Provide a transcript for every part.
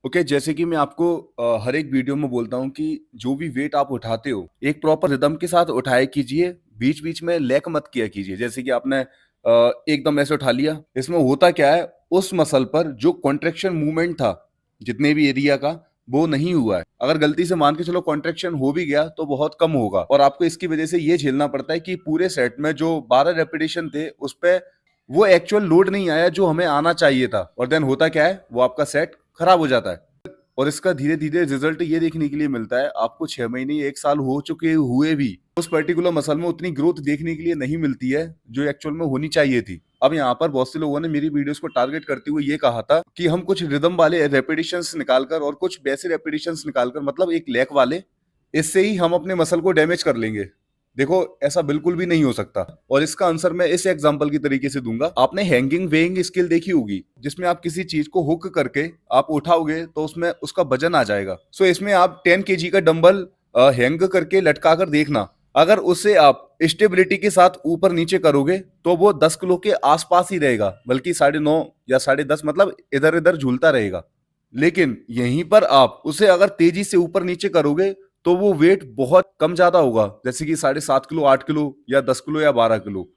Okay, जैसे कि मैं आपको हर एक वीडियो में बोलता हूँ कि जो भी वेट आप उठाते हो, एक प्रॉपर रिदम के साथ उठाया कीजिए, बीच-बीच में लैग मत किया कीजिए। जैसे कि आपने एकदम ऐसे उठा लिया, इसमें होता क्या है, उस मसल पर जो कॉन्ट्रैक्शन मूवमेंट था, जितने भी एरिया का, वो नहीं हुआ है। अगर गलती से मान के चलो कॉन्ट्रैक्शन हो भी गया, तो बहुत कम होगा और आपको इसकी वजह से ये झेलना पड़ता है कि पूरे सेट में जो 12 रेपिटेशन थे, उस पे वो एक्चुअल लोड नहीं आया जो हमें आना चाहिए था और देन होता क्या है, वो आपका सेट खराब हो जाता है। और इसका धीरे-धीरे रिजल्ट ये देखने के लिए मिलता है, आपको 6 महीने या 1 साल हो चुके हुए भी उस पर्टिकुलर मसल में उतनी ग्रोथ देखने के लिए नहीं मिलती है, जो एक्चुअल में होनी चाहिए थी। अब यहाँ पर बहुत से लोगों ने मेरी वीडियोज़ को टारगेट करते हुए ये कहा था कि हम कुछ रिदम वाले रेपिटेशंस निकालकर और कुछ वैसे रेपिटेशंस निकालकर मतलब एक लैक वाले, इससे ही हम अपने मसल को डैमेज कर लेंगे। देखो, ऐसा बिल्कुल भी नहीं हो सकता और इसका आंसर मैं इस एग्जांपल की तरीके से दूंगा। आपने हैंगिंग वेइंग स्किल देखी होगी, जिसमें आप किसी चीज को हुक करके आप उठाओगे तो उसमें उसका वजन आ जाएगा। सो इसमें आप 10 केजी का डंबल हैंग करके लटका कर देखना, अगर उसे आप स्टेबिलिटी के साथ ऊपर नीचे करोगे तो वो 10 किलो के आसपास ही रहेगा, बल्कि 9.5 या 10.5 मतलब इधर इधर झूलता रहेगा। लेकिन यहीं पर आप उसे अगर तेजी से ऊपर नीचे करोगे तो वो वेट बहुत कम ज्यादा होगा, जैसे कि 7.5 किलो, 8 किलो या 10 किलो या 12 किलो।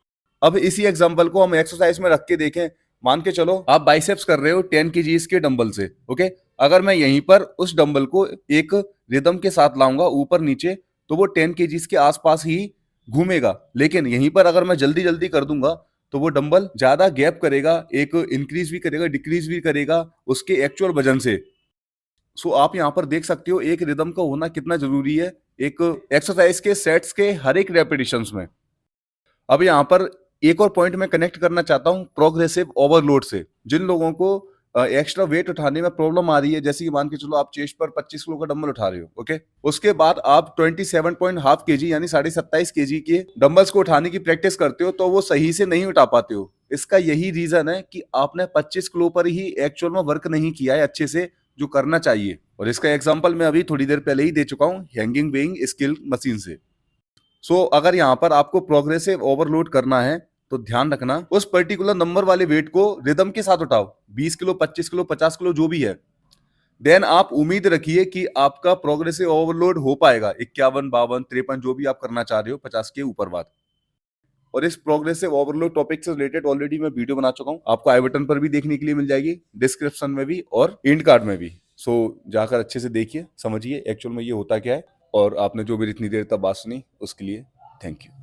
अब इसी एग्जांपल को हम एक्सरसाइज में रख के देखें। मान के चलो आप बाइसेप्स कर रहे हो 10 केजीज के डंबल से। ओके, अगर मैं यहीं पर उस डंबल को एक रिदम के साथ लाऊंगा ऊपर नीचे, तो वो 10 केजीज के आसपास ही घूमेगा। लेकिन यहीं पर अगर मैं जल्दी जल्दी कर दूंगा तो वो डंबल ज्यादा गैप करेगा, एक इंक्रीज भी करेगा, डिक्रीज भी करेगा उसके एक्चुअल वजन से। सो आप यहाँ पर देख सकते हो एक रिदम का होना कितना जरूरी है एक एक्सरसाइज के सेट्स के हर एक रेपिटेशंस में। अब यहाँ पर एक और पॉइंट मैं कनेक्ट करना चाहता हूँ प्रोग्रेसिव ओवरलोड से। जिन लोगों को एक्स्ट्रा वेट उठाने में प्रॉब्लम आ रही है, जैसे कि मान के चलो आप चेस्ट पर 25 किलो का डंबल उठा रहे हो, ओके, उसके बाद आप 27.5 केजी यानी 27.5 केजी के डंबल्स को उठाने की प्रैक्टिस करते हो, तो वो सही से नहीं उठा पाते हो। इसका यही रीजन है कि आपने 25 किलो पर ही एक्चुअल में वर्क नहीं किया है अच्छे से, जो करना चाहिए। और इसका एग्जाम्पल मैं अभी थोड़ी देर पहले ही दे चुका हूँ हैंगिंग वेइंग स्किल मशीन से। सो अगर यहाँ पर आपको प्रोग्रेसिव ओवरलोड करना है तो ध्यान रखना उस पर्टिकुलर नंबर वाले वेट को रिदम के साथ उठाओ, 20 किलो, 25 किलो, 50 किलो जो भी है। देन आप उम्मीद रखिए कि आपका प्रोग्रेसिव ओवरलोड हो पाएगा 51, 52, 53 जो भी आप करना चाह रहे हो 50 के ऊपर बात। और इस प्रोग्रेसिव ओवरलोड टॉपिक से रिलेटेड ऑलरेडी मैं वीडियो बना चुका हूँ, आपको आई बटन पर भी देखने के लिए मिल जाएगी, डिस्क्रिप्शन में भी और एंड कार्ड में भी। सो जाकर अच्छे से देखिए, समझिए एक्चुअल में ये होता क्या है। और आपने जो मेरी इतनी देर तक बात सुनी उसके लिए थैंक यू।